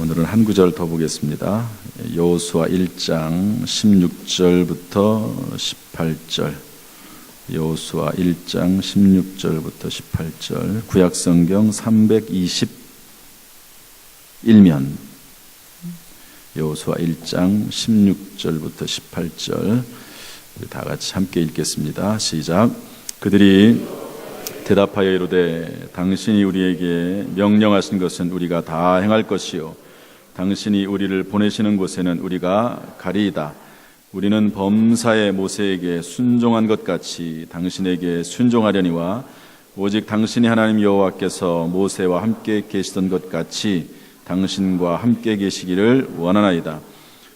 오늘은 한 구절 더 보겠습니다. 여호수아 1장 16절부터 18절. 여호수아 1장 16절부터 18절. 구약성경 321면 여호수아 1장 16절부터 18절 다 같이 함께 읽겠습니다. 시작. 그들이 대답하여 이르되 당신이 우리에게 명령하신 것은 우리가 다 행할 것이요 당신이 우리를 보내시는 곳에는 우리가 가리이다. 우리는 범사의 모세에게 순종한 것 같이 당신에게 순종하려니와 오직 당신이 하나님 여호와께서 모세와 함께 계시던 것 같이 당신과 함께 계시기를 원하나이다.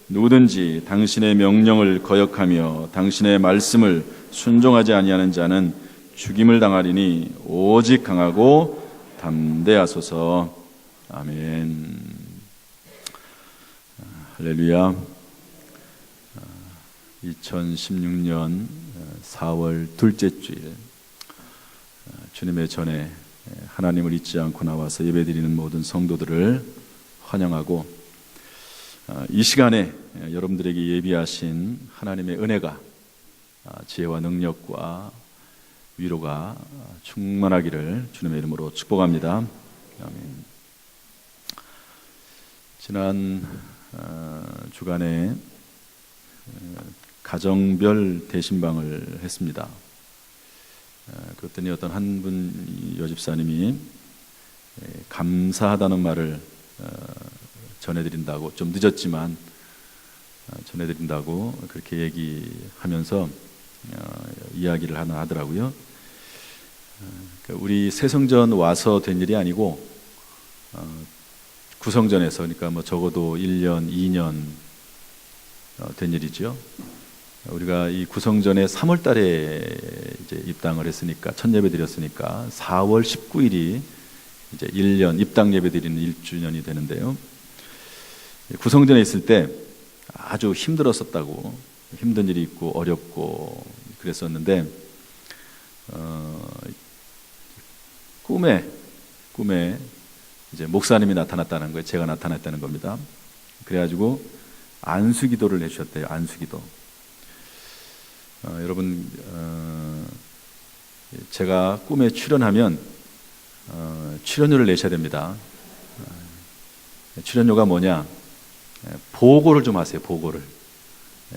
누구든지 당신의 명령을 거역하며 당신의 말씀을 순종하지 아니하는 자는 죽임을 당하리니 오직 강하고 담대하소서. 아멘. 할렐루야. 2016년 4월 둘째 주일, 주님의 전에 하나님을 잊지 않고 나와서 예배드리는 모든 성도들을 환영하고, 이 시간에 여러분들에게 예비하신 하나님의 은혜가 지혜와 능력과 위로가 충만하기를 주님의 이름으로 축복합니다. 아멘. 지난 주간에 가정별 대신방을 했습니다. 그랬더니 어떤 한 분 여집사님이 감사하다는 말을 전해드린다고, 좀 늦었지만 전해드린다고 그렇게 얘기하면서 이야기를 하나 하더라고요. 우리 새성전 와서 된 일이 아니고 구성전에서, 그러니까 뭐 적어도 1년, 2년 된 일이죠. 우리가 이 구성전에 3월 달에 이제 입당을 했으니까, 첫 예배 드렸으니까 4월 19일이 이제 1년, 입당 예배 드리는 1주년이 되는데요. 구성전에 있을 때 아주 힘들었었다고, 힘든 일이 있고 어렵고 그랬었는데, 꿈에 이제 목사님이 나타났다는 거예요. 제가 나타났다는 겁니다. 그래가지고 안수기도를 해주셨대요. 안수기도. 여러분, 제가 꿈에 출연하면 출연료를 내셔야 됩니다. 출연료가 뭐냐? 보고를 좀 하세요. 보고를.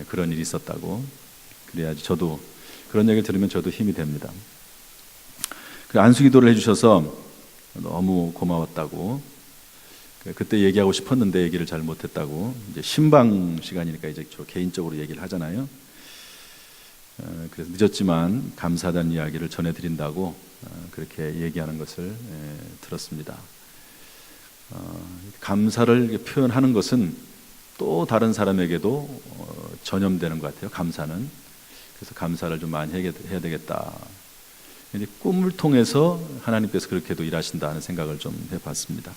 그런 일이 있었다고. 그래야지 저도, 그런 얘기를 들으면 저도 힘이 됩니다. 안수기도를 해주셔서 너무 고마웠다고. 그때 얘기하고 싶었는데 얘기를 잘 못했다고. 이제 신방 시간이니까 이제 저 개인적으로 얘기를 하잖아요. 그래서 늦었지만 감사하다는 이야기를 전해드린다고 그렇게 얘기하는 것을 들었습니다. 감사를 감사하는 것은 또 다른 사람에게도 전염되는 것 같아요. 감사는. 그래서 감사를 좀 많이 해야 되겠다. 꿈을 통해서 하나님께서 그렇게도 일하신다는 생각을 좀 해봤습니다.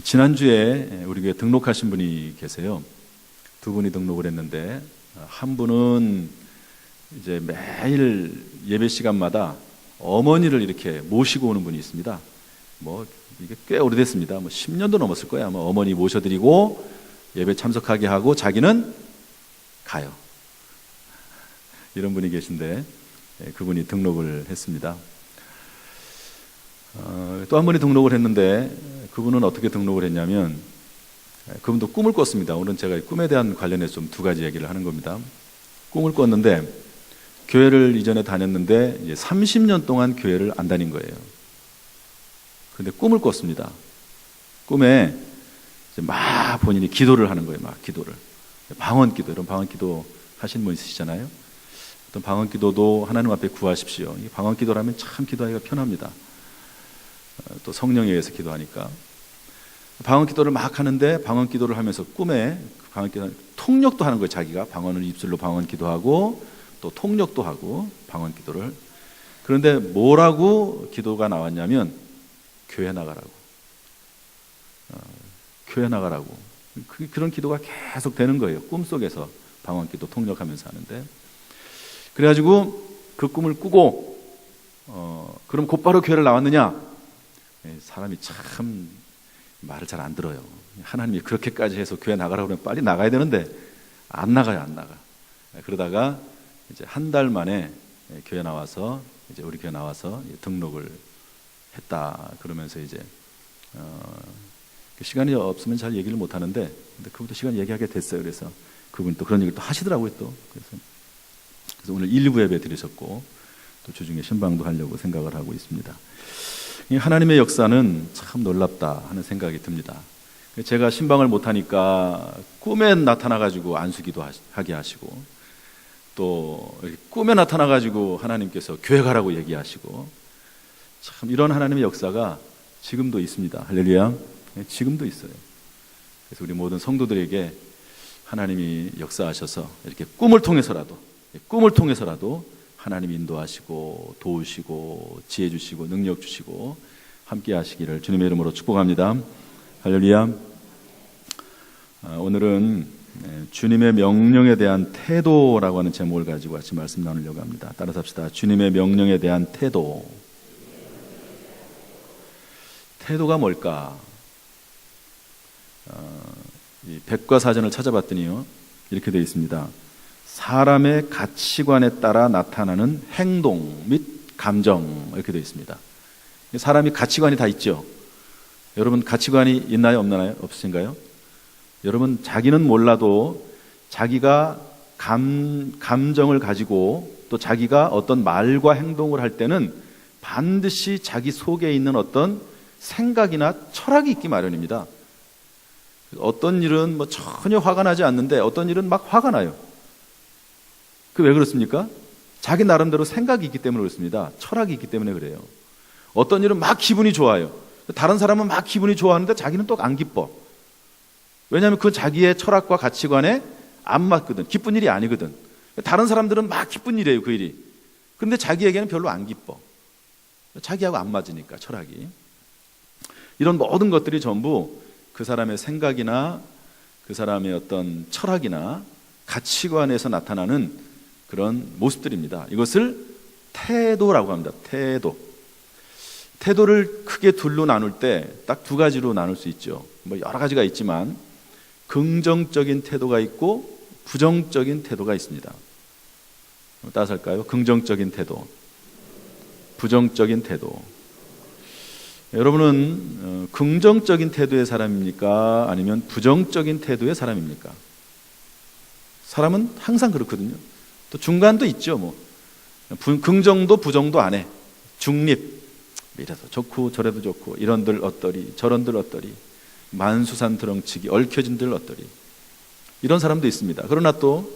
지난주에 우리 교회 등록하신 분이 계세요. 두 분이 등록을 했는데, 한 분은 이제 매일 예배 시간마다 어머니를 이렇게 모시고 오는 분이 있습니다. 뭐 이게 꽤 오래됐습니다. 뭐 10년도 넘었을 거예요. 아마 어머니 모셔드리고 예배 참석하게 하고 자기는 가요. 이런 분이 계신데, 그분이 등록을 했습니다. 또 한 분이 등록을 했는데, 그분은 어떻게 등록을 했냐면, 그분도 꿈을 꿨습니다. 오늘은 제가 꿈에 대한 관련해서 좀 두 가지 얘기를 하는 겁니다. 꿈을 꿨는데, 교회를 이전에 다녔는데 이제 30년 동안 교회를 안 다닌 거예요. 그런데 꿈을 꿨습니다. 꿈에 이제 막 본인이 기도를 하는 거예요. 막 기도를. 방언기도, 이런 방언기도 하신 분 있으시잖아요. 어떤 방언기도도 하나님 앞에 구하십시오. 이 방언기도라면 참 기도하기가 편합니다. 또 성령에 의해서 기도하니까. 방언기도를 막 하는데, 방언기도를 하면서 꿈에 방언기도, 통역도 하는 거예요. 자기가 방언을 입술로 방언기도하고 또 통역도 하고 방언기도를. 그런데 뭐라고 기도가 나왔냐면, 교회 나가라고. 교회 나가라고. 그런 기도가 계속 되는 거예요. 꿈속에서 방언기도 통역하면서 하는데. 그래가지고 그 꿈을 꾸고, 그럼 곧바로 교회를 나왔느냐? 사람이 참 말을 잘 안 들어요. 하나님이 그렇게까지 해서 교회 나가라고 그러면 빨리 나가야 되는데 안 나가요, 안 나가. 그러다가 이제 한 달 만에 교회 나와서 이제 우리 교회 나와서 등록을 했다. 그러면서 이제 시간이 없으면 잘 얘기를 못 하는데, 근데 그분도 시간 얘기하게 됐어요. 그래서 그분이 또 그런 얘기를 또 하시더라고요. 또 그래서 오늘 1, 2부 예배 드리셨고 또 주중에 신방도 하려고 생각을 하고 있습니다. 이 하나님의 역사는 참 놀랍다 하는 생각이 듭니다. 제가 신방을 못하니까 꿈에 나타나가지고 안수기도 하게 하시고, 또 꿈에 나타나가지고 하나님께서 교회 가라고 얘기하시고, 참 이런 하나님의 역사가 지금도 있습니다. 할렐루야. 지금도 있어요. 그래서 우리 모든 성도들에게 하나님이 역사하셔서 이렇게 꿈을 통해서라도 하나님이 인도하시고 도우시고 지혜 주시고 능력 주시고 함께 하시기를 주님의 이름으로 축복합니다. 할렐루야. 오늘은 주님의 명령에 대한 태도라고 하는 제목을 가지고 같이 말씀 나누려고 합니다. 따라서 합시다. 주님의 명령에 대한 태도. 태도가 뭘까? 이 백과사전을 찾아봤더니요, 이렇게 되어 있습니다. 사람의 가치관에 따라 나타나는 행동 및 감정, 이렇게 되어 있습니다. 사람이 가치관이 다 있죠. 여러분 가치관이 있나요, 없나요? 없으신가요? 여러분 자기는 몰라도 자기가 감정을 가지고 또 자기가 어떤 말과 행동을 할 때는 반드시 자기 속에 있는 어떤 생각이나 철학이 있기 마련입니다. 어떤 일은 뭐 전혀 화가 나지 않는데 어떤 일은 막 화가 나요. 그 왜 그렇습니까? 자기 나름대로 생각이 있기 때문에 그렇습니다. 철학이 있기 때문에 그래요. 어떤 일은 막 기분이 좋아요. 다른 사람은 막 기분이 좋아하는데 자기는 또 안 기뻐. 왜냐하면 그건 자기의 철학과 가치관에 안 맞거든. 기쁜 일이 아니거든. 다른 사람들은 막 기쁜 일이에요, 그 일이. 그런데 자기에게는 별로 안 기뻐. 자기하고 안 맞으니까, 철학이. 이런 모든 것들이 전부 그 사람의 생각이나 그 사람의 어떤 철학이나 가치관에서 나타나는 그런 모습들입니다. 이것을 태도라고 합니다. 태도를 크게 둘로 나눌 때 딱 두 가지로 나눌 수 있죠. 뭐 여러 가지가 있지만 긍정적인 태도가 있고 부정적인 태도가 있습니다. 따라서 할까요? 긍정적인 태도, 부정적인 태도. 여러분은 긍정적인 태도의 사람입니까? 아니면 부정적인 태도의 사람입니까? 사람은 항상 그렇거든요. 또 중간도 있죠. 뭐 긍정도 부정도 안 해. 중립. 이래도 좋고 저래도 좋고, 이런들 어떠리 저런들 어떠리, 만수산 드렁치기, 얽혀진들 어떠리, 이런 사람도 있습니다. 그러나 또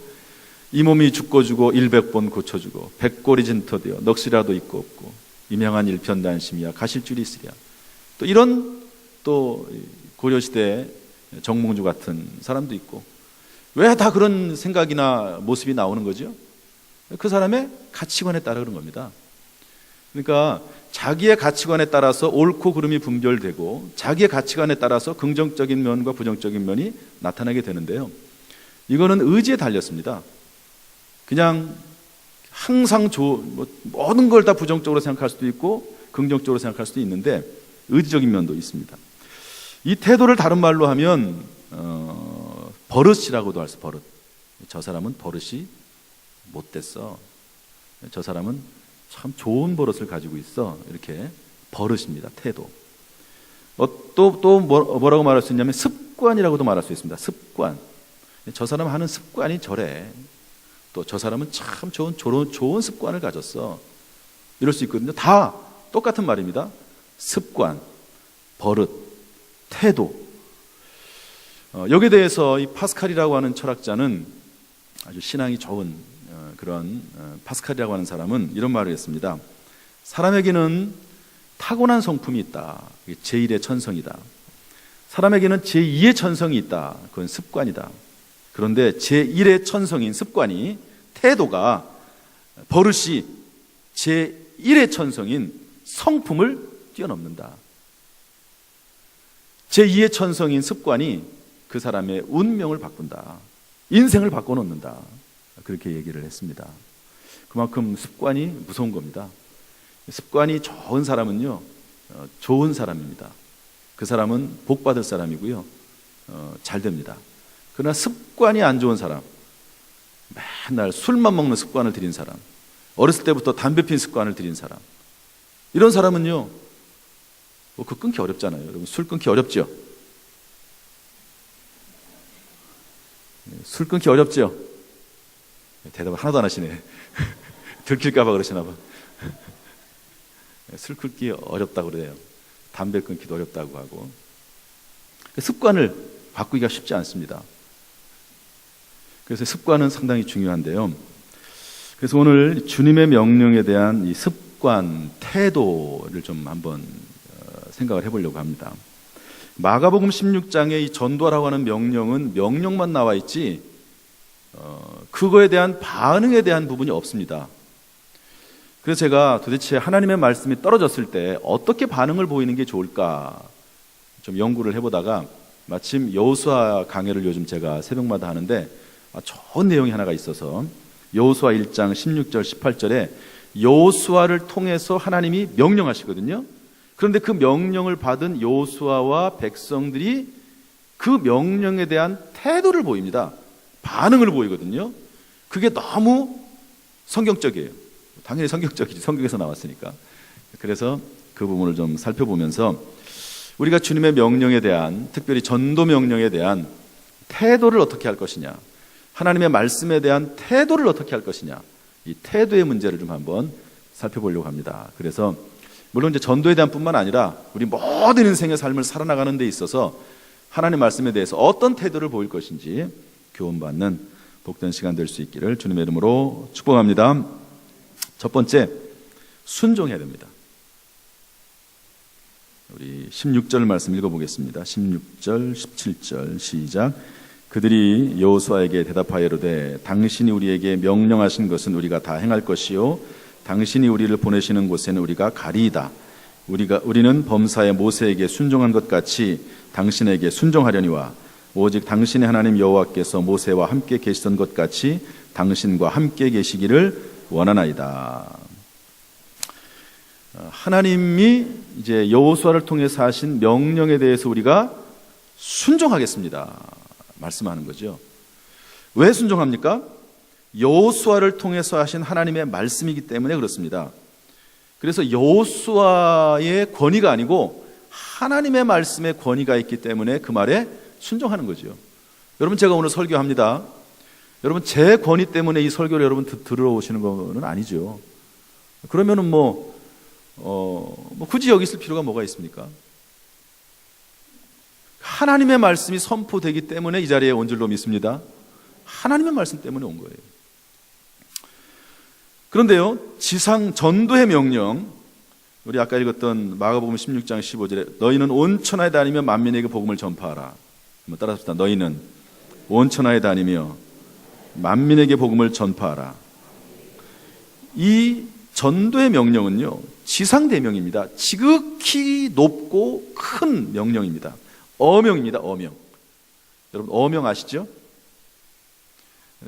이 몸이 죽고 주고 100번 고쳐주고 백골이 진터되어 넋이라도 있고 없고 이명한 일편단심이야 가실줄이 있으랴. 또 이런 또 고려시대 정몽주 같은 사람도 있고. 왜 다 그런 생각이나 모습이 나오는 거죠? 그 사람의 가치관에 따라 그런 겁니다. 그러니까 자기의 가치관에 따라서 옳고 그름이 분별되고 자기의 가치관에 따라서 긍정적인 면과 부정적인 면이 나타나게 되는데요, 이거는 의지에 달렸습니다. 그냥 항상 모든 걸 다 부정적으로 생각할 수도 있고 긍정적으로 생각할 수도 있는데 의지적인 면도 있습니다. 이 태도를 다른 말로 하면 버릇이라고도 할 수. 버릇. 저 사람은 버릇이 못됐어. 저 사람은 참 좋은 버릇을 가지고 있어. 이렇게 버릇입니다. 태도. 또 뭐라고 말할 수 있냐면 습관이라고도 말할 수 있습니다. 습관. 저 사람 하는 습관이 저래. 또 저 사람은 참 좋은 습관을 가졌어. 이럴 수 있거든요. 다 똑같은 말입니다. 습관, 버릇, 태도. 여기에 대해서 이 파스칼이라고 하는 철학자는, 아주 신앙이 좋은 그런 파스칼이라고 하는 사람은 이런 말을 했습니다. 사람에게는 타고난 성품이 있다. 제1의 천성이다. 사람에게는 제2의 천성이 있다. 그건 습관이다. 그런데 제1의 천성인 습관이, 태도가, 버릇이 제1의 천성인 성품을 뛰어넘는다. 제2의 천성인 습관이 그 사람의 운명을 바꾼다. 인생을 바꿔놓는다. 그렇게 얘기를 했습니다. 그만큼 습관이 무서운 겁니다. 습관이 좋은 사람은요, 좋은 사람입니다. 그 사람은 복 받을 사람이고요. 잘 됩니다. 그러나 습관이 안 좋은 사람, 맨날 술만 먹는 습관을 들인 사람, 어렸을 때부터 담배 핀 습관을 들인 사람, 이런 사람은요, 그 끊기 어렵잖아요. 여러분, 술 끊기 어렵죠? 술 끊기 어렵죠? 대답을 하나도 안 하시네. 들킬까봐 그러시나 봐. 술 끊기 어렵다고 그래요. 담배 끊기도 어렵다고 하고. 습관을 바꾸기가 쉽지 않습니다. 그래서 습관은 상당히 중요한데요. 그래서 오늘 주님의 명령에 대한 이 습관, 태도를 좀 한번 생각을 해보려고 합니다. 마가복음 16장에 이 전도하라고 하는 명령은 명령만 나와 있지 그거에 대한 반응에 대한 부분이 없습니다. 그래서 제가 도대체 하나님의 말씀이 떨어졌을 때 어떻게 반응을 보이는 게 좋을까 좀 연구를 해보다가 마침 여호수아 강해를 요즘 제가 새벽마다 하는데 좋은 내용이 하나가 있어서 여호수아 1장 16절 18절에 여호수아를 통해서 하나님이 명령하시거든요. 그런데 그 명령을 받은 여호수아와 백성들이 그 명령에 대한 태도를 보입니다. 반응을 보이거든요. 그게 너무 성경적이에요. 당연히 성경적이지, 성경에서 나왔으니까. 그래서 그 부분을 좀 살펴보면서 우리가 주님의 명령에 대한, 특별히 전도 명령에 대한 태도를 어떻게 할 것이냐, 하나님의 말씀에 대한 태도를 어떻게 할 것이냐, 이 태도의 문제를 좀 한번 살펴보려고 합니다. 그래서 물론 이제 전도에 대한 뿐만 아니라 우리 모든 인생의 삶을 살아나가는 데 있어서 하나님 말씀에 대해서 어떤 태도를 보일 것인지 교훈받는 복된 시간 될 수 있기를 주님의 이름으로 축복합니다. 첫 번째, 순종해야 됩니다. 우리 16절 말씀 읽어보겠습니다. 16절, 17절 시작. 그들이 여호수아에게 대답하여 이르되 당신이 우리에게 명령하신 것은 우리가 다 행할 것이요 당신이 우리를 보내시는 곳에는 우리가 가리이다. 우리는 범사의 모세에게 순종한 것 같이 당신에게 순종하려니와 오직 당신의 하나님 여호와께서 모세와 함께 계시던 것 같이 당신과 함께 계시기를 원하나이다. 하나님이 이제 여호수아를 통해서 하신 명령에 대해서 우리가 순종하겠습니다 말씀하는 거죠. 왜 순종합니까? 여호수아를 통해서 하신 하나님의 말씀이기 때문에 그렇습니다. 그래서 여호수아의 권위가 아니고 하나님의 말씀의 권위가 있기 때문에 그 말에 순종하는 거죠. 여러분, 제가 오늘 설교합니다. 여러분, 제 권위 때문에 이 설교를 여러분 들어오시는 거는 아니죠. 그러면은 굳이 여기 있을 필요가 뭐가 있습니까? 하나님의 말씀이 선포되기 때문에 이 자리에 온 줄로 믿습니다. 하나님의 말씀 때문에 온 거예요. 그런데요, 지상 전도의 명령, 우리 아까 읽었던 마가복음 16장 15절에 너희는 온 천하에 다니며 만민에게 복음을 전파하라. 한번 따라합시다. 너희는 온 천하에 다니며 만민에게 복음을 전파하라. 이 전도의 명령은요, 지상대명입니다. 지극히 높고 큰 명령입니다. 어명입니다. 어명. 여러분, 어명 아시죠?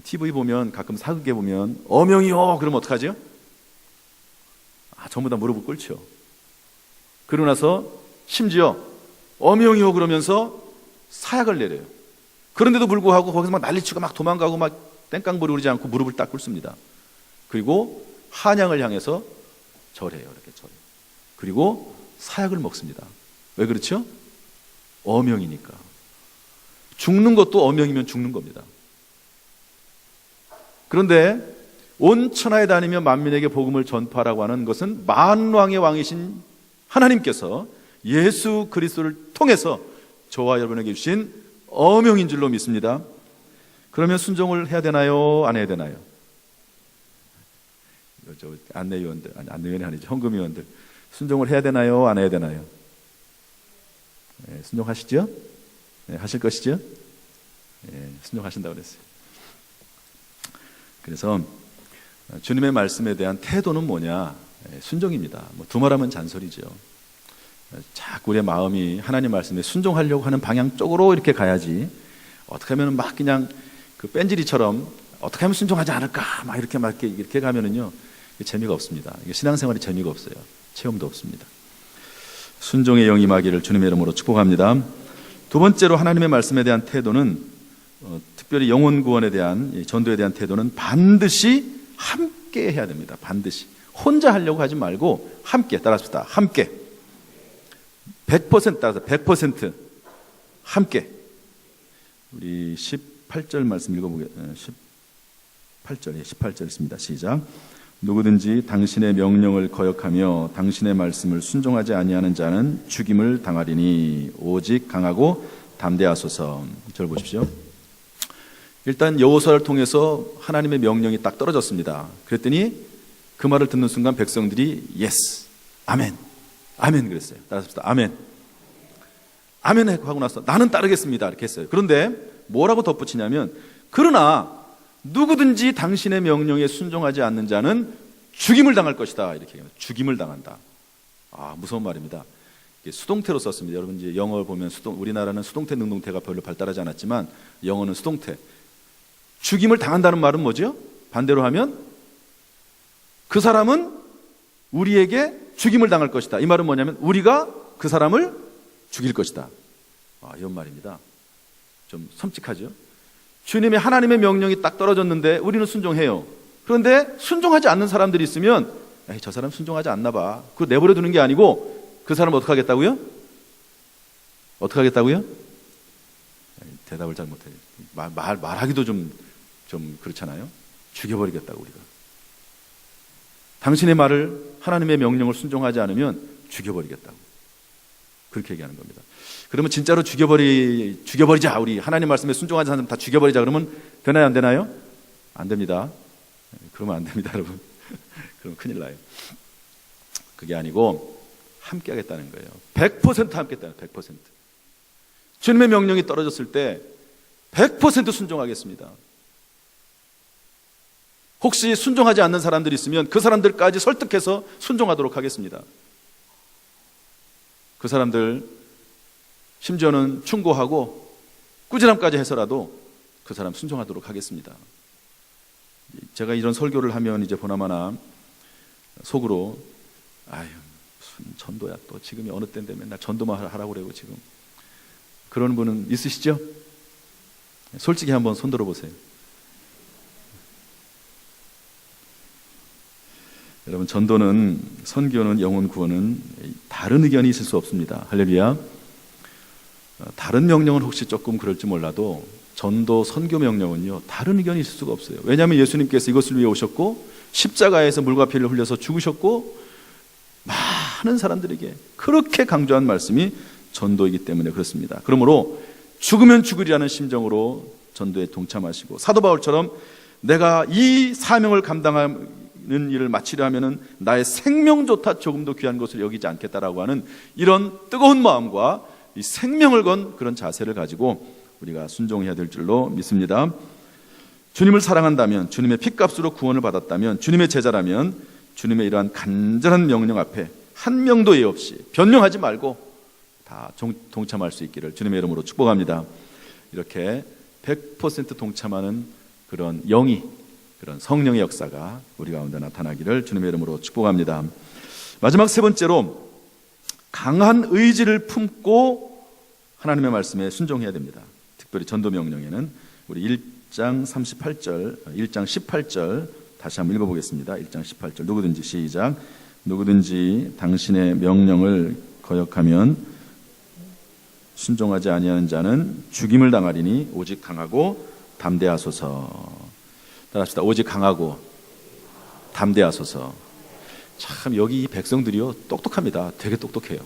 TV 보면, 가끔 사극에 보면 어명이요 그러면 어떡하죠? 전부 다 무릎을 꿇죠. 그러고 나서 심지어 어명이요 그러면서 사약을 내려요. 그런데도 불구하고 거기서 막 난리치고 막 도망가고 막 땡깡부리 그러지 않고 무릎을 딱 꿇습니다. 그리고 한양을 향해서 절해요. 이렇게 절해요. 그리고 사약을 먹습니다. 왜 그렇죠? 어명이니까. 죽는 것도 어명이면 죽는 겁니다. 그런데 온 천하에 다니며 만민에게 복음을 전파하라고 하는 것은 만왕의 왕이신 하나님께서 예수 그리스도를 통해서 저와 여러분에게 주신 어명인 줄로 믿습니다. 그러면 순종을 해야 되나요? 안 해야 되나요? 안내위원들, 안내위원이 아니죠. 헌금위원들. 순종을 해야 되나요? 안 해야 되나요? 네, 순종하시죠? 네, 하실 것이죠? 네, 순종하신다고 그랬어요. 그래서 주님의 말씀에 대한 태도는 뭐냐? 순종입니다. 두말하면 잔소리죠. 자꾸 우리의 마음이 하나님 말씀에 순종하려고 하는 방향 쪽으로 이렇게 가야지, 어떻게 하면 막 그냥 그 뺀질이처럼 어떻게 하면 순종하지 않을까 막 이렇게 가면은요, 재미가 없습니다. 이게 신앙생활이 재미가 없어요. 체험도 없습니다. 순종의 영이 임하기를 주님의 이름으로 축복합니다. 두 번째로 하나님의 말씀에 대한 태도는 특별히 영혼 구원에 대한 전도에 대한 태도는 반드시 함께 해야 됩니다. 반드시 혼자 하려고 하지 말고 함께 따라합시다. 함께 100% 따라서 100% 함께. 우리 18절 말씀 읽어보겠습니다. 18절 있습니다. 시작. 누구든지 당신의 명령을 거역하며 당신의 말씀을 순종하지 아니하는 자는 죽임을 당하리니 오직 강하고 담대하소서. 절 보십시오. 일단 여호수아를 통해서 하나님의 명령이 딱 떨어졌습니다. 그랬더니 그 말을 듣는 순간 백성들이 예스, 아멘, 아멘 그랬어요. 따라합시다. 아멘. 아멘 하고 나서 나는 따르겠습니다 이렇게 했어요. 그런데 뭐라고 덧붙이냐면 그러나 누구든지 당신의 명령에 순종하지 않는 자는 죽임을 당할 것이다 이렇게 얘기합니다. 죽임을 당한다. 무서운 말입니다. 수동태로 썼습니다. 여러분 이제 영어 보면 우리나라는 수동태 능동태가 별로 발달하지 않았지만 영어는 수동태. 죽임을 당한다는 말은 뭐죠? 반대로 하면 그 사람은 우리에게 죽임을 당할 것이다. 이 말은 뭐냐면 우리가 그 사람을 죽일 것이다. 이런 말입니다. 좀 섬찟하죠? 주님의 하나님의 명령이 딱 떨어졌는데 우리는 순종해요. 그런데 순종하지 않는 사람들이 있으면 저 사람 순종하지 않나 봐. 그거 내버려 두는 게 아니고 그 사람 어떻게 하겠다고요? 어떻게 하겠다고요? 대답을 잘 못해요. 말하기도 좀 그렇잖아요. 죽여버리겠다고 우리가. 당신의 말을 하나님의 명령을 순종하지 않으면 죽여버리겠다고. 그렇게 얘기하는 겁니다. 그러면 진짜로 죽여버리자. 우리 하나님 말씀에 순종하지 않는 사람 다 죽여버리자. 그러면 되나요? 안 되나요? 안 됩니다. 그러면 안 됩니다, 여러분. 그러면 큰일 나요. 그게 아니고 함께 하겠다는 거예요. 100% 함께 하겠다는 거예요. 100%. 주님의 명령이 떨어졌을 때 100% 순종하겠습니다. 혹시 순종하지 않는 사람들이 있으면 그 사람들까지 설득해서 순종하도록 하겠습니다. 그 사람들 심지어는 충고하고 꾸지람까지 해서라도 그 사람 순종하도록 하겠습니다. 제가 이런 설교를 하면 이제 보나마나 속으로 무슨 전도야 또 지금이 어느 때인데 맨날 전도만 하라고 그래요 지금. 그런 분은 있으시죠? 솔직히 한번 손 들어보세요. 여러분 전도는 선교는 영혼 구원은 다른 의견이 있을 수 없습니다. 할렐루야. 다른 명령은 혹시 조금 그럴지 몰라도 전도 선교 명령은요 다른 의견이 있을 수가 없어요. 왜냐하면 예수님께서 이것을 위해 오셨고 십자가에서 물과 피를 흘려서 죽으셨고 많은 사람들에게 그렇게 강조한 말씀이 전도이기 때문에 그렇습니다. 그러므로 죽으면 죽으리라는 심정으로 전도에 동참하시고 사도 바울처럼 내가 이 사명을 감당하는 일을 마치려 하면은 나의 생명조차 조금도 귀한 것을 여기지 않겠다라고 하는 이런 뜨거운 마음과 이 생명을 건 그런 자세를 가지고 우리가 순종해야 될 줄로 믿습니다. 주님을 사랑한다면, 주님의 핏값으로 구원을 받았다면, 주님의 제자라면 주님의 이러한 간절한 명령 앞에 한 명도 예 없이 변명하지 말고 다 동참할 수 있기를 주님의 이름으로 축복합니다. 이렇게 100% 동참하는 그런 영이, 그런 성령의 역사가 우리 가운데 나타나기를 주님의 이름으로 축복합니다. 마지막 세 번째로 강한 의지를 품고 하나님의 말씀에 순종해야 됩니다. 특별히 전도 명령에는 우리 1장 38절, 1장 18절 다시 한번 읽어보겠습니다. 1장 18절 누구든지 시작. 누구든지 당신의 명령을 거역하면 순종하지 아니하는 자는 죽임을 당하리니 오직 강하고 담대하소서. 따라합시다. 오직 강하고 담대하소서. 참 여기 이 백성들이요 똑똑합니다. 되게 똑똑해요.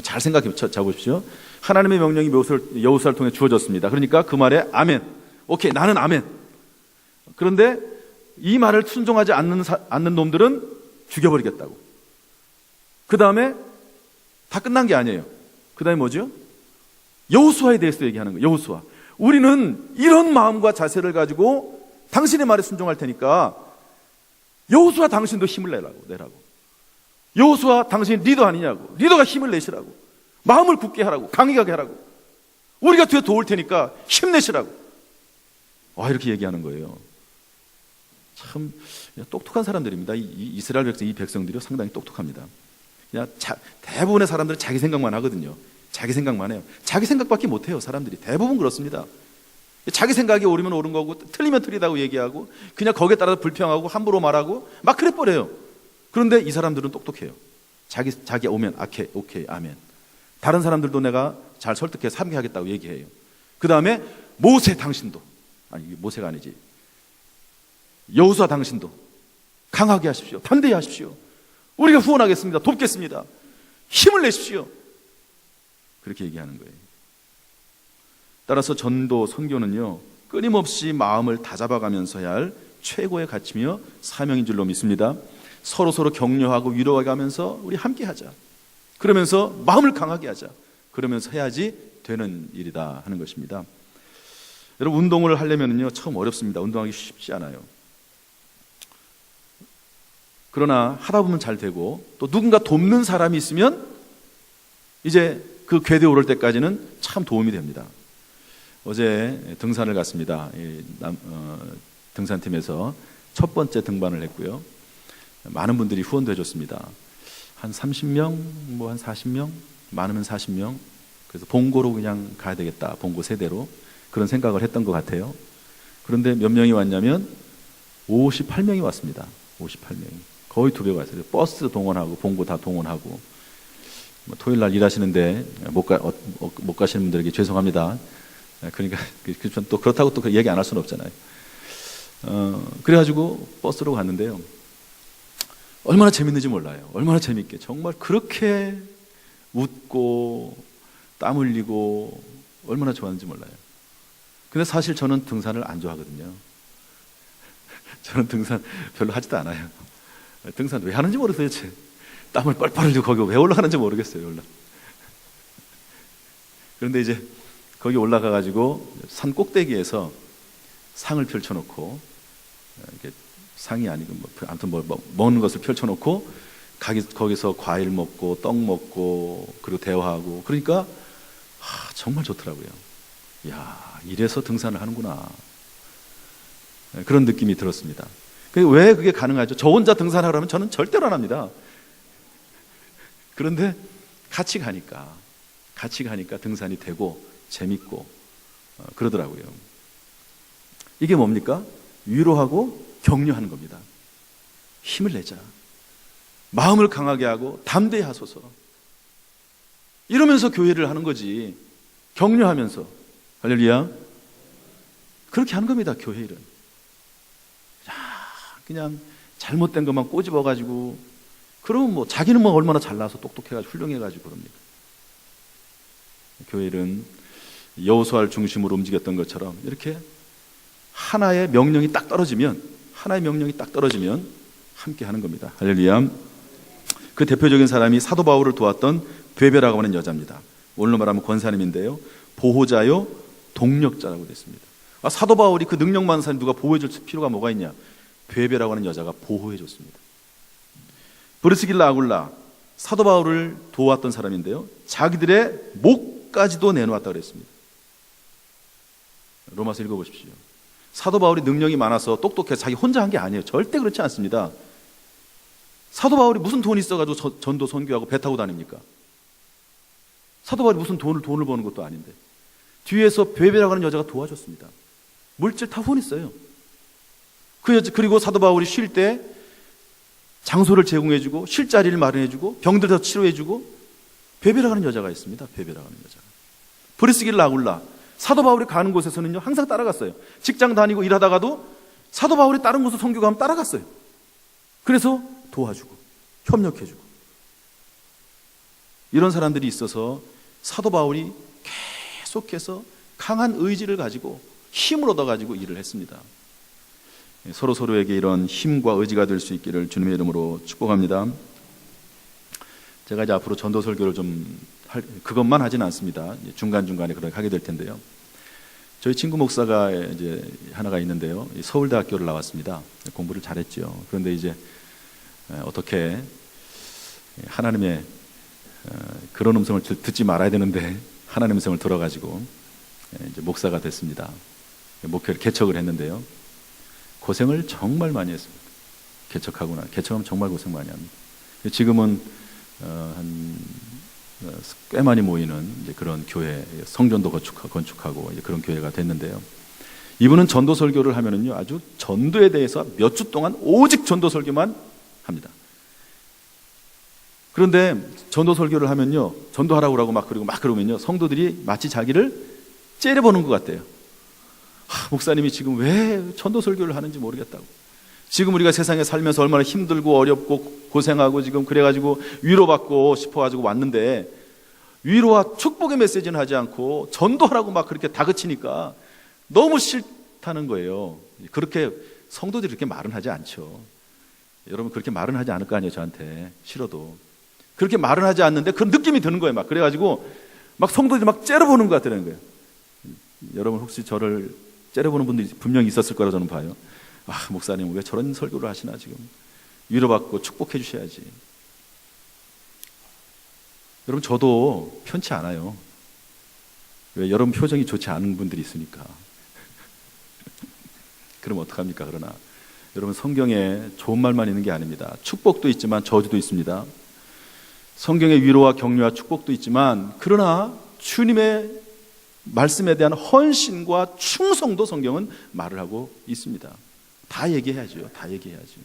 잘 생각해 보십시오. 하나님의 명령이 여호수아를 통해 주어졌습니다. 그러니까 그 말에 아멘. 오케이, 나는 아멘. 그런데 이 말을 순종하지 않는 놈들은 죽여버리겠다고. 그 다음에 다 끝난 게 아니에요. 그 다음에 뭐죠? 여호수아에 대해서 얘기하는 거예요. 여호수아, 우리는 이런 마음과 자세를 가지고 당신의 말에 순종할 테니까 여호수아 당신도 힘을 내라고. 여호수아 당신 리더 아니냐고. 리더가 힘을 내시라고. 마음을 굳게 하라고. 강하게 하라고. 우리가 뒤에 도울 테니까 힘내시라고. 이렇게 얘기하는 거예요. 참 똑똑한 사람들입니다. 이스라엘 백성, 이 백성들이 상당히 똑똑합니다. 그냥 대부분의 사람들은 자기 생각만 하거든요. 자기 생각만 해요. 자기 생각밖에 못해요. 사람들이 대부분 그렇습니다. 자기 생각이 옳으면 옳은 거고 틀리면 틀리다고 얘기하고 그냥 거기에 따라서 불평하고 함부로 말하고 막 그래버려요. 그런데 이 사람들은 똑똑해요. 자기 오면 오케이 아멘. 다른 사람들도 내가 잘 설득해서 함께하겠다고 얘기해요. 그 다음에 모세 당신도, 아니 모세가 아니지, 여호수아 당신도 강하게 하십시오. 담대히 하십시오. 우리가 후원하겠습니다. 돕겠습니다. 힘을 내십시오. 그렇게 얘기하는 거예요. 따라서 전도 선교는요, 끊임없이 마음을 다잡아가면서 해야 할 최고의 가치며 사명인 줄로 믿습니다. 서로 격려하고 위로해가면서 우리 함께하자. 그러면서 마음을 강하게 하자. 그러면서 해야지 되는 일이다 하는 것입니다. 여러분, 운동을 하려면요 처음 어렵습니다. 운동하기 쉽지 않아요. 그러나 하다 보면 잘 되고, 또 누군가 돕는 사람이 있으면 이제 그 궤도에 오를 때까지는 참 도움이 됩니다. 어제 등산을 갔습니다. 등산팀에서 첫 번째 등반을 했고요. 많은 분들이 후원도 해줬습니다. 한 30명, 한 40명, 많으면 40명. 그래서 봉고로 그냥 가야 되겠다. 봉고 세대로. 그런 생각을 했던 것 같아요. 그런데 몇 명이 왔냐면 58명이 왔습니다. 58명이. 거의 2배 왔어요. 버스 동원하고 봉고 다 동원하고. 토요일 날 일하시는데 못 가시는 분들에게 죄송합니다. 그러니까 또 그렇다고 또 얘기 안 할 수는 없잖아요. 그래가지고 버스로 갔는데요. 얼마나 재밌는지 몰라요. 얼마나 재밌게. 정말 그렇게 웃고 땀 흘리고 얼마나 좋았는지 몰라요. 근데 사실 저는 등산을 안 좋아하거든요. 저는 등산 별로 하지도 않아요. 등산 왜 하는지 모르겠어요. 땀을 뻘뻘 흘리고 거기 왜 올라가는지 모르겠어요. 그런데 이제 거기 올라가가지고 산 꼭대기에서 상을 펼쳐놓고, 이렇게 상이 아니고 아무튼 먹는 것을 펼쳐놓고 거기서 과일 먹고 떡 먹고 그리고 대화하고, 그러니까 정말 좋더라고요. 야, 이래서 등산을 하는구나. 그런 느낌이 들었습니다. 왜 그게 가능하죠? 저 혼자 등산하라면 저는 절대로 안 합니다. 그런데 같이 가니까 등산이 되고 재밌고 그러더라고요. 이게 뭡니까? 위로하고 격려하는 겁니다. 힘을 내자. 마음을 강하게 하고 담대히 하소서. 이러면서 교회를 하는 거지. 격려하면서. 할렐루야. 그렇게 하는 겁니다. 교회 일은. 그냥 잘못된 것만 꼬집어가지고, 그러면 자기는 얼마나 잘나서 똑똑해가지고 훌륭해가지고 그럽니까? 교회 일은 여호수아를 중심으로 움직였던 것처럼 이렇게 하나의 명령이 딱 떨어지면 함께 하는 겁니다. 할렐루야. 그 대표적인 사람이 사도 바울을 도왔던 베베라고 하는 여자입니다. 오늘로 말하면 권사님인데요, 보호자요 동력자라고 됐습니다. 사도 바울이 그 능력 많은 사람 누가 보호해 줄 필요가 뭐가 있냐? 베베라고 하는 여자가 보호해 줬습니다. 브리스길라 아굴라, 사도 바울을 도왔던 사람인데요, 자기들의 목까지도 내놓았다고 그랬습니다. 로마서 읽어보십시오. 사도 바울이 능력이 많아서 똑똑해서 자기 혼자 한 게 아니에요. 절대 그렇지 않습니다. 사도 바울이 무슨 돈이 있어가지고 전도 선교하고 배 타고 다닙니까? 사도 바울이 무슨 돈을 버는 것도 아닌데 뒤에서 베베라고 하는 여자가 도와줬습니다. 물질 다 후원했어요. 그리고 사도 바울이 쉴 때 장소를 제공해주고 쉴 자리를 마련해주고 병들 더 치료해주고, 베베라고 하는 여자가 있습니다. 베베라고 하는 여자가. 브리스길라 아굴라, 사도 바울이 가는 곳에서는요 항상 따라갔어요. 직장 다니고 일하다가도 사도 바울이 다른 곳으로 선교 가면 따라갔어요. 그래서 도와주고 협력해주고, 이런 사람들이 있어서 사도 바울이 계속해서 강한 의지를 가지고 힘을 얻어가지고 일을 했습니다. 서로에게 이런 힘과 의지가 될 수 있기를 주님의 이름으로 축복합니다. 제가 이제 앞으로 전도 설교를 그것만 하지는 않습니다. 중간중간에 그렇게 하게 될 텐데요. 저희 친구 목사가 이제 하나가 있는데요, 서울대학교를 나왔습니다. 공부를 잘했죠. 그런데 이제 어떻게 하나님의 그런 음성을 듣지 말아야 되는데 하나님의 음성을 들어가지고 이제 목사가 됐습니다. 목회를 개척을 했는데요, 고생을 정말 많이 했습니다. 개척하면 정말 고생 많이 합니다. 지금은 꽤 많이 모이는 이제 그런 교회, 성전도 건축하고 이제 그런 교회가 됐는데요. 이분은 전도 설교를 하면은요, 아주 전도에 대해서 몇 주 동안 오직 전도 설교만 합니다. 그런데 전도 설교를 하면요, 전도하라고 그러고 막 그러면요, 성도들이 마치 자기를 째려보는 것 같아요. 목사님이 지금 왜 전도 설교를 하는지 모르겠다고. 지금 우리가 세상에 살면서 얼마나 힘들고 어렵고 고생하고 지금 그래가지고 위로받고 싶어가지고 왔는데, 위로와 축복의 메시지는 하지 않고 전도하라고 막 그렇게 다그치니까 너무 싫다는 거예요. 그렇게 성도들이 그렇게 말은 하지 않죠. 여러분, 그렇게 말은 하지 않을 거 아니에요. 저한테 싫어도 그렇게 말은 하지 않는데 그 느낌이 드는 거예요. 막 그래가지고 막 성도들이 막 째려보는 것 같다는 거예요. 여러분, 혹시 저를 째려보는 분들이 분명히 있었을 거라고 저는 봐요. 목사님 왜 저런 설교를 하시나, 지금 위로받고 축복해 주셔야지. 여러분, 저도 편치 않아요. 왜? 여러분 표정이 좋지 않은 분들이 있으니까. 그럼 어떡합니까? 그러나 여러분, 성경에 좋은 말만 있는 게 아닙니다. 축복도 있지만 저주도 있습니다. 성경에 위로와 격려와 축복도 있지만, 그러나 주님의 말씀에 대한 헌신과 충성도 성경은 말을 하고 있습니다. 다 얘기해야죠. 다 얘기해야죠.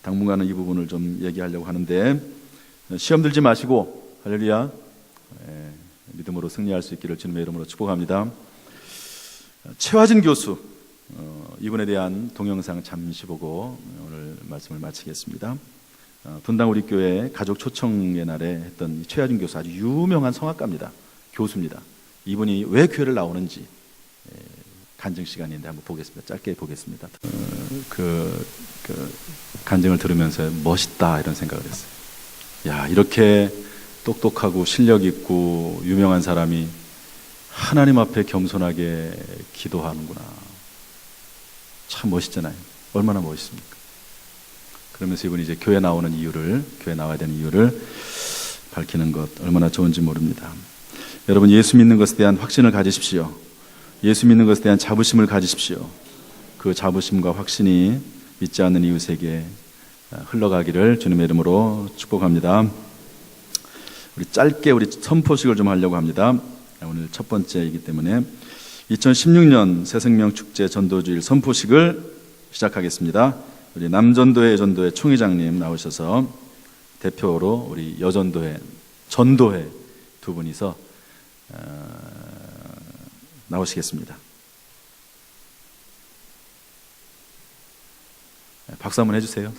당분간은 이 부분을 좀 얘기하려고 하는데, 시험 들지 마시고 할렐루야, 믿음으로 승리할 수 있기를 주님의 이름으로 축복합니다. 최화진 교수, 이분에 대한 동영상 잠시 보고 오늘 말씀을 마치겠습니다. 분당 우리 교회 가족 초청의 날에 했던 최화진 교수, 아주 유명한 성악가입니다. 교수입니다. 이분이 왜 교회를 나오는지 간증 시간인데 한번 보겠습니다. 짧게 보겠습니다. 그 간증을 들으면서 멋있다 이런 생각을 했어요. 야, 이렇게 똑똑하고 실력 있고 유명한 사람이 하나님 앞에 겸손하게 기도하는구나. 참 멋있잖아요. 얼마나 멋있습니까? 그러면서 이분이 이제 교회 나오는 이유를, 교회 나와야 되는 이유를 밝히는 것, 얼마나 좋은지 모릅니다. 여러분, 예수 믿는 것에 대한 확신을 가지십시오. 예수 믿는 것에 대한 자부심을 가지십시오. 그 자부심과 확신이 믿지 않는 이웃에게 흘러가기를 주님의 이름으로 축복합니다. 우리 짧게 우리 선포식을 좀 하려고 합니다. 오늘 첫 번째이기 때문에 2016년 새생명축제 전도주일 선포식을 시작하겠습니다. 우리 남전도회 전도회 총회장님 나오셔서 대표로 우리 여전도회 전도회 두 분이서 나오시겠습니다. 박수 한번 해주세요.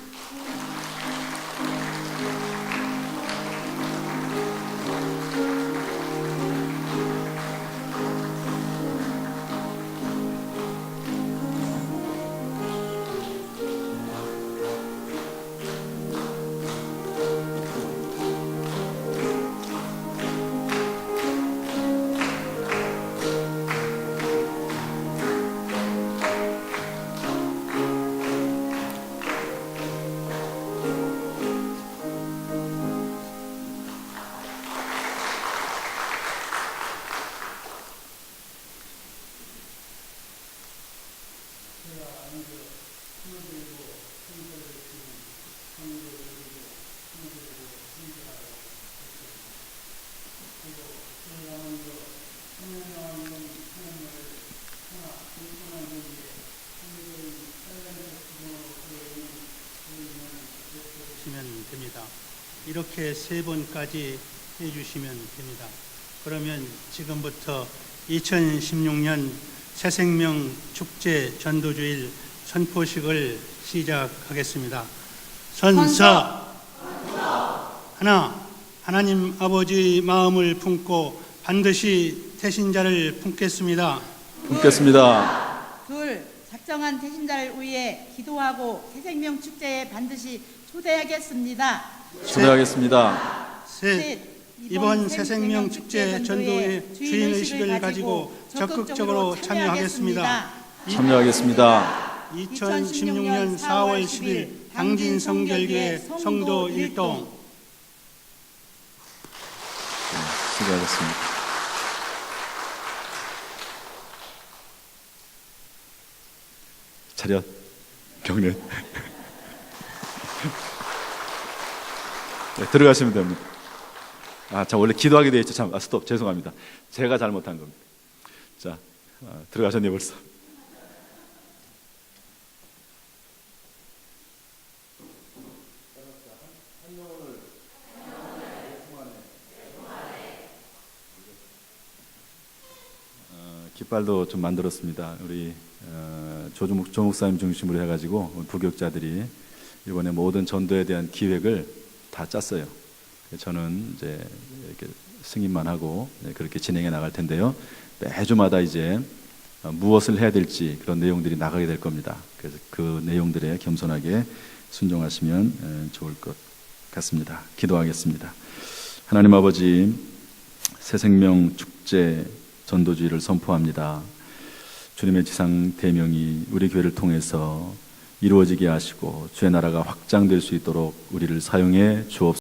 됩니다. 이렇게 세 번까지 해주시면 됩니다. 그러면 지금부터 2016년 새생명 축제 전도주일 선포식을 시작하겠습니다. 선서 하나, 하나님 아버지 마음을 품고 반드시 태신자를 품겠습니다. 둘, 작정한 태신자를 위해 기도하고 새생명 축제에 반드시 초대하겠습니다. 셋, 이번 새생명 축제 전도의 주인의식을 가지고 적극적으로 참여하겠습니다. 2016년 4월 10일 당진 성결교회 성도 일동. 수고하셨습니다. 차렷, 경례. 네, 들어가시면 됩니다. 참 원래 기도하게 돼 있죠. 참, 스톱. 죄송합니다. 제가 잘못한 겁니다. 자, 들어가셨네요 벌써. 깃발도 좀 만들었습니다. 우리 조 목사님 중심으로 해가지고 부교육자들이 이번에 모든 전도에 대한 기획을 다 짰어요. 저는 이제 이렇게 승인만 하고 그렇게 진행해 나갈 텐데요. 매주마다 이제 무엇을 해야 될지 그런 내용들이 나가게 될 겁니다. 그래서 그 내용들에 겸손하게 순종하시면 좋을 것 같습니다. 기도하겠습니다. 하나님 아버지, 새생명 축제 전도주의를 선포합니다. 주님의 지상 대명이 우리 교회를 통해서 이루어지게 하시고 주의 나라가 확장될 수 있도록 우리를 사용해 주옵소서.